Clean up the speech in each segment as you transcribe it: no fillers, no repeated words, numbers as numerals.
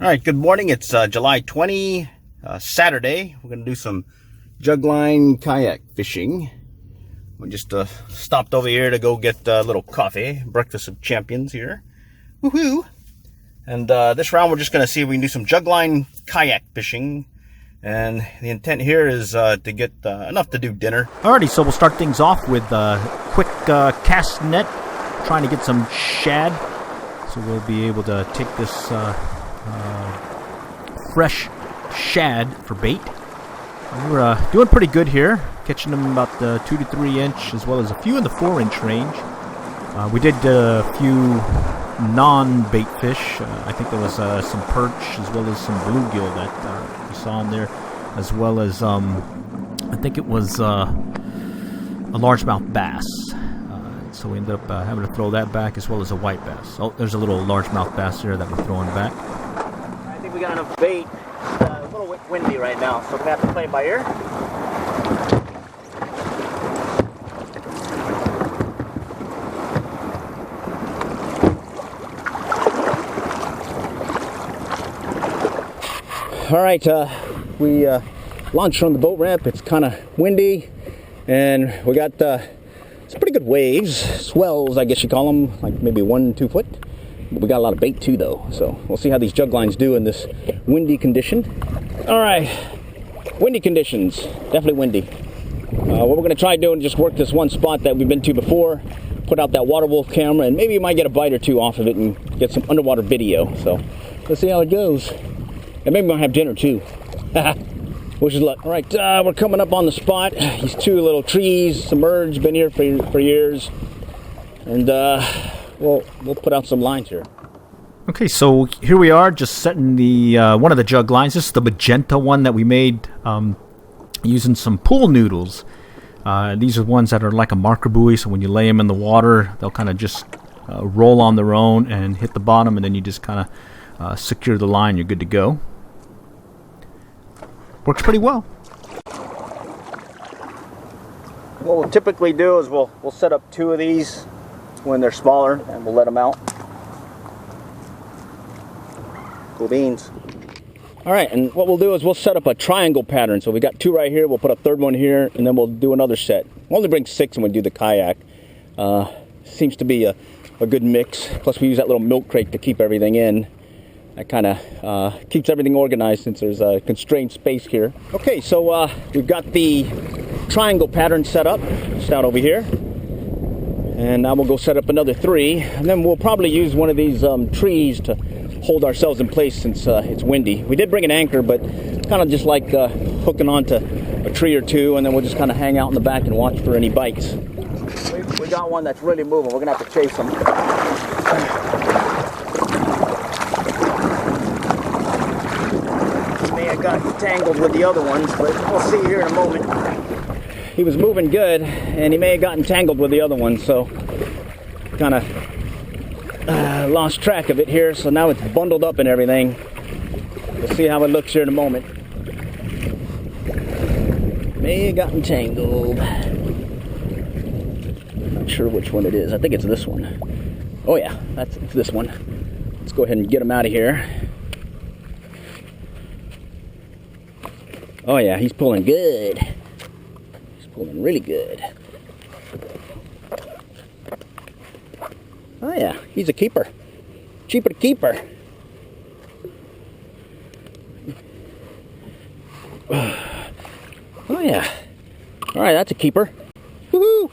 All right, good morning. It's July 20, Saturday. We're going to do some jug line kayak fishing. We just stopped over here to go get a little coffee, breakfast of champions here. Woohoo! And this round we're just going to see if we can do some jug line kayak fishing. And the intent here is to get enough to do dinner. Alrighty, so we'll start things off with a quick cast net, trying to get some shad. So we'll be able to take this fresh shad for bait. And we're doing pretty good here, catching them about the 2 to 3 inch, as well as a few in the 4 inch range. We did a few non-bait fish. I think there was some perch as well as some bluegill that we saw in there, as well as I think it was a largemouth bass. So we ended up having to throw that back, as well as a white bass. Oh, there's a little largemouth bass here that we're throwing back. I think we got enough bait. It's a little windy right now, so we're going to have to play it by ear. All right, we launched from the boat ramp. It's kind of windy, and we got some pretty good waves, swells, I guess you call them, like maybe 1-2 foot. We got a lot of bait too, though, so we'll see how these jug lines do in this windy condition. All right, windy conditions, definitely windy. What we're going to try doing is just work this one spot that we've been to before, put out that water wolf camera, and maybe you might get a bite or two off of it and get some underwater video. So let's see how it goes. And maybe we'll have dinner too. Wish us luck. All right, we're coming up on the spot. These two little trees submerged, been here for years. And we'll put out some lines here. Okay, so here we are, just setting the one of the jug lines. This is the magenta one that we made using some pool noodles. These are ones that are like a marker buoy, so when you lay them in the water, they'll kind of just roll on their own and hit the bottom, and then you just kind of secure the line. You're good to go. Works pretty well. What we'll typically do is we'll set up 2 of these when they're smaller, and we'll let them out. Cool beans. All right, and what we'll do is we'll set up a triangle pattern. So we got 2 right here. We'll put a 3rd one here, and then we'll do another set. We'll only bring 6 when we do the kayak. Seems to be a good mix. Plus we use that little milk crate to keep everything in. That kind of keeps everything organized since there's a constrained space here. Okay, so we've got the triangle pattern set up, just out over here. And now we'll go set up another 3. And then we'll probably use one of these trees to hold ourselves in place since it's windy. We did bring an anchor, but it's kind of just like hooking onto a tree or 2, and then we'll just kind of hang out in the back and watch for any bites. We got one that's really moving. We're going to have to chase him. Got tangled with the other ones, but we'll see here in a moment. He was moving good, and he may have gotten tangled with the other ones, so kind of lost track of it here. So now it's bundled up and everything. We'll see how it looks here in a moment. May have gotten tangled. Not sure which one it is. I think it's this one. Oh yeah, it's this one. Let's go ahead and get him out of here. Oh yeah, he's pulling good. He's pulling really good. Oh yeah, he's a keeper. Cheaper to keeper. Oh yeah. All right, that's a keeper. Woohoo!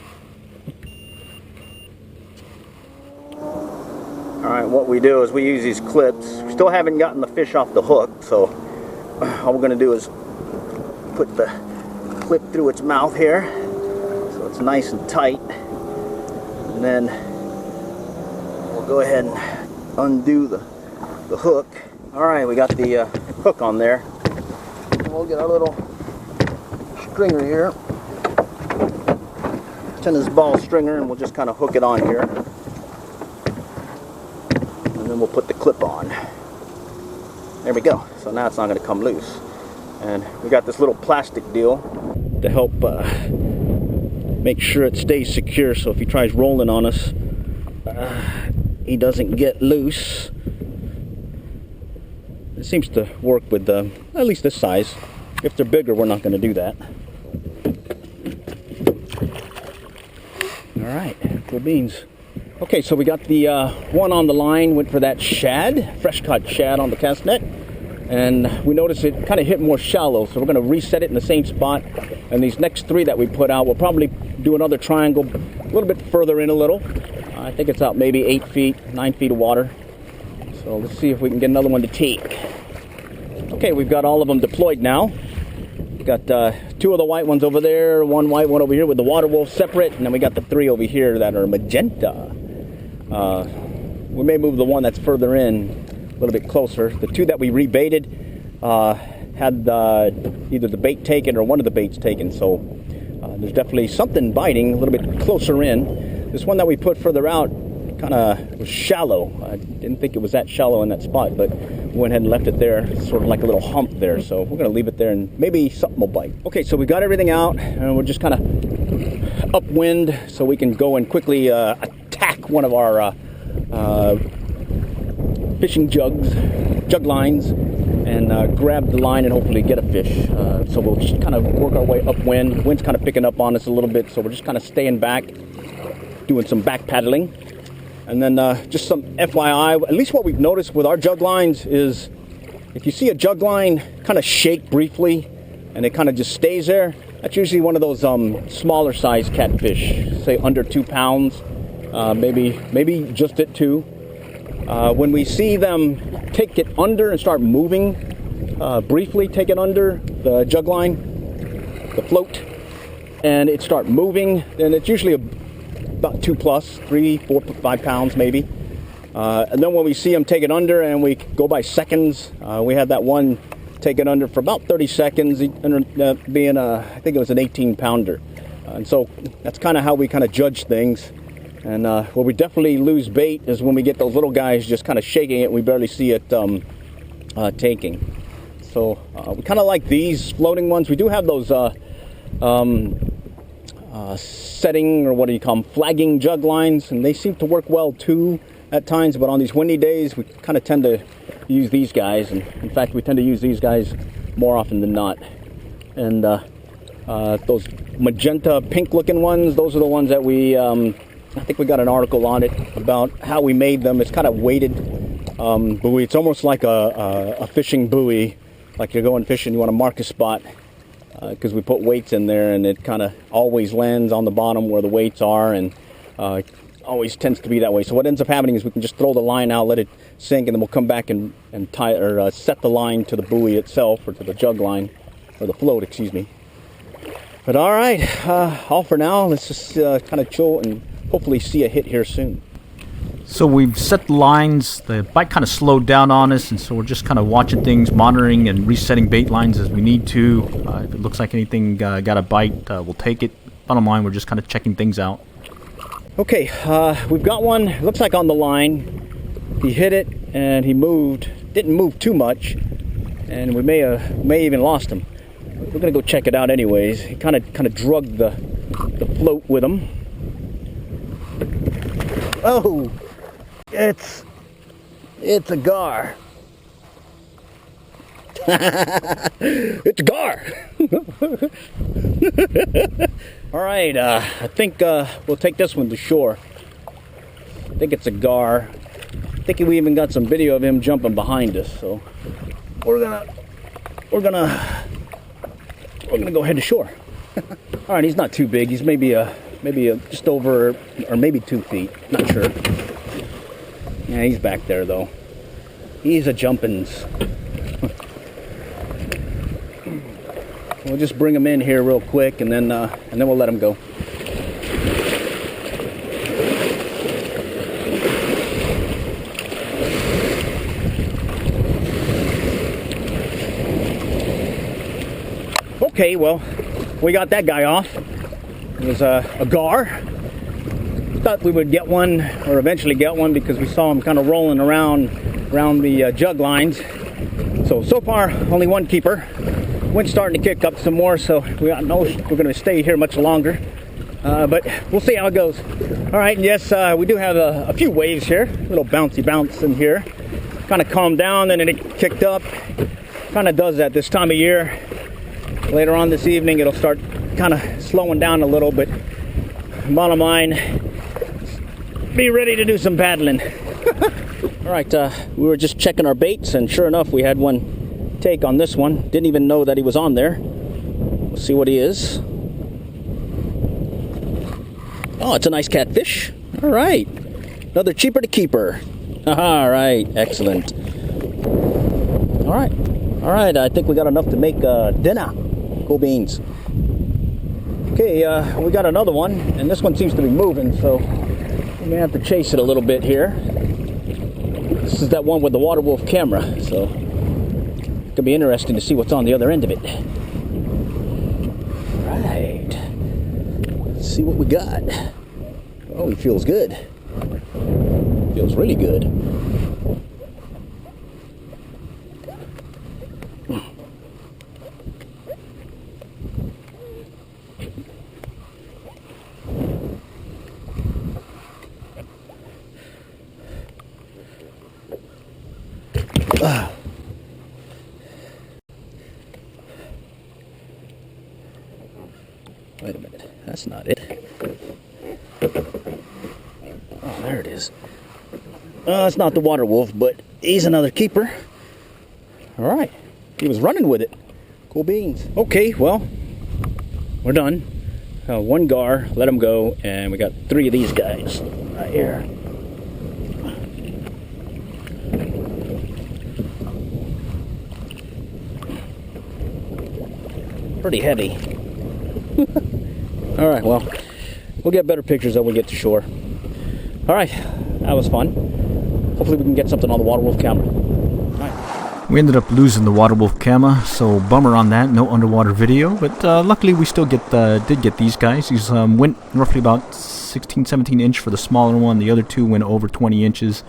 All right, what we do is we use these clips. We still haven't gotten the fish off the hook, so all we're gonna do is put the clip through its mouth here so it's nice and tight, and then we'll go ahead and undo the hook. All right, we got the hook on there. We'll get our little stringer here. It's in this ball stringer, and we'll just kind of hook it on here, and then we'll put the clip on. There we go. So now it's not going to come loose. And we got this little plastic deal to help make sure it stays secure, so if he tries rolling on us, he doesn't get loose. It seems to work with at least this size. If they're bigger, we're not going to do that. All right, cool beans. Okay, so we got the one on the line, went for that shad, fresh caught shad on the cast net. And we noticed it kind of hit more shallow, so we're going to reset it in the same spot. And these next 3 that we put out, we'll probably do another triangle a little bit further in a little. I think it's out maybe 8 feet, 9 feet of water. So let's see if we can get another one to take. Okay, we've got all of them deployed now. We got 2 of the white ones over there, 1 white one over here with the water wolf separate, and then we got the 3 over here that are magenta. We may move the one that's further in a little bit closer. The 2 that we rebaited had either the bait taken or one of the baits taken, so there's definitely something biting a little bit closer in. This one that we put further out kind of was shallow. I didn't think it was that shallow in that spot, but we went ahead and left it there, sort of like a little hump there, so we're going to leave it there and maybe something will bite. Okay, so we got everything out and we're just kind of upwind so we can go and quickly attack one of our fishing jug lines, and grab the line and hopefully get a fish. So we'll just kind of work our way upwind. Wind's kind of picking up on us a little bit, so we're just kind of staying back, doing some back paddling. And then just some FYI, at least what we've noticed with our jug lines is if you see a jug line kind of shake briefly and it kind of just stays there, that's usually one of those smaller size catfish, say under 2 pounds, maybe just at 2. When we see them take it under and start moving, briefly take it under the jug line, the float, and it start moving, then it's usually about 2 plus, 3, 4, 5 pounds maybe. And then when we see them take it under and we go by seconds, we had that one take it under for about 30 seconds, being I think it was an 18 pounder. And so that's kind of how we kind of judge things. And where we definitely lose bait is when we get those little guys just kind of shaking it. We barely see it taking. So we kind of like these floating ones. We do have those setting, or what do you call them, flagging jug lines, and they seem to work well too at times. But on these windy days, we kind of tend to use these guys. And in fact, we tend to use these guys more often than not. And those magenta pink-looking ones, those are the ones that we... I think we got an article on it about how we made them. It's kind of weighted buoy. It's almost like a fishing buoy. Like you're going fishing, you want to mark a spot, because we put weights in there, and it kind of always lands on the bottom where the weights are, and it always tends to be that way. So what ends up happening is we can just throw the line out, let it sink, and then we'll come back and tie or set the line to the buoy itself, or to the jug line, or the float, excuse me. But all right, all for now. Let's just kind of chill and hopefully see a hit here soon. So we've set the lines. The bite kind of slowed down on us, and so we're just kind of watching things, monitoring and resetting bait lines as we need to. If it looks like anything got a bite, we'll take it. Bottom line, we're just kind of checking things out. Okay, we've got one. It looks like on the line. He hit it and he moved. Didn't move too much, and we may even lost him. We're gonna go check it out anyways. He kind of drugged the float with him. Oh, it's a gar. It's a gar. All right, I think we'll take this one to shore. I think it's a gar. I think we even got some video of him jumping behind us. So we're gonna go head to shore. All right, he's not too big. He's maybe just over, or maybe 2 feet. Not sure. Yeah, he's back there though. He's a jumpins. We'll just bring him in here real quick, and then we'll let him go. Okay, well, we got that guy off. It was a gar. Thought we would get one, or eventually get one, because we saw him kind of rolling around the jug lines. So far, only one keeper. Wind's starting to kick up some more, so we don't know if we're going to stay here much longer. But we'll see how it goes. All right, and yes, we do have a few waves here. A little bouncy bounce in here. kind of calmed down, then it kicked up. Kind of does that this time of year. Later on this evening, it'll start kind of slowing down a little, but bottom line, be ready to do some paddling. All right, we were just checking our baits, and sure enough, we had one take on this one. Didn't even know that he was on there. We'll see what he is. Oh, it's a nice catfish. All right, another cheaper to keeper. All right, excellent. All right, I think we got enough to make dinner. Cool beans. Okay, we got another one, and this one seems to be moving, so we may have to chase it a little bit here. This is that one with the water wolf camera, so it's gonna be interesting to see what's on the other end of it. All right, let's see what we got. Oh, he feels good. Feels really good. Wait a minute, that's not it. Oh, there it is. It's not the water wolf, but he's another keeper. All right, he was running with it. Cool beans. Okay, well, we're done. One gar, let him go, and we got 3 of these guys right here. Pretty heavy. All right, well, we'll get better pictures when we get to shore. All right, that was fun. Hopefully we can get something on the water wolf camera. All right. We ended up losing the water wolf camera, so bummer on that. No underwater video, but luckily we still did get these guys. These went roughly about 16, 17 inch for the smaller one. The other 2 went over 20 inches.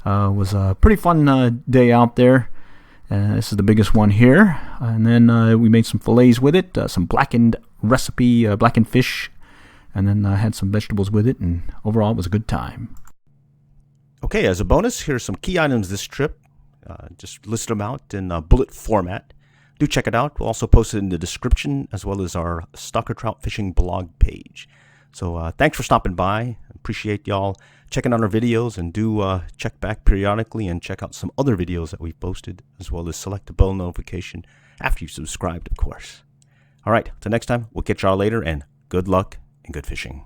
Was a pretty fun day out there. This is the biggest one here, and then we made some fillets with it, some blackened recipe, blackened fish, and then had some vegetables with it, and overall it was a good time. Okay, as a bonus, here's some key items this trip. Just listed them out in bullet format. Do check it out. We'll also post it in the description, as well as our Stalker Trout Fishing blog page. So thanks for stopping by. Appreciate y'all checking out our videos, and do check back periodically and check out some other videos that we've posted, as well as select the bell notification after you've subscribed, of course. All right, till next time, we'll catch y'all later, and good luck and good fishing.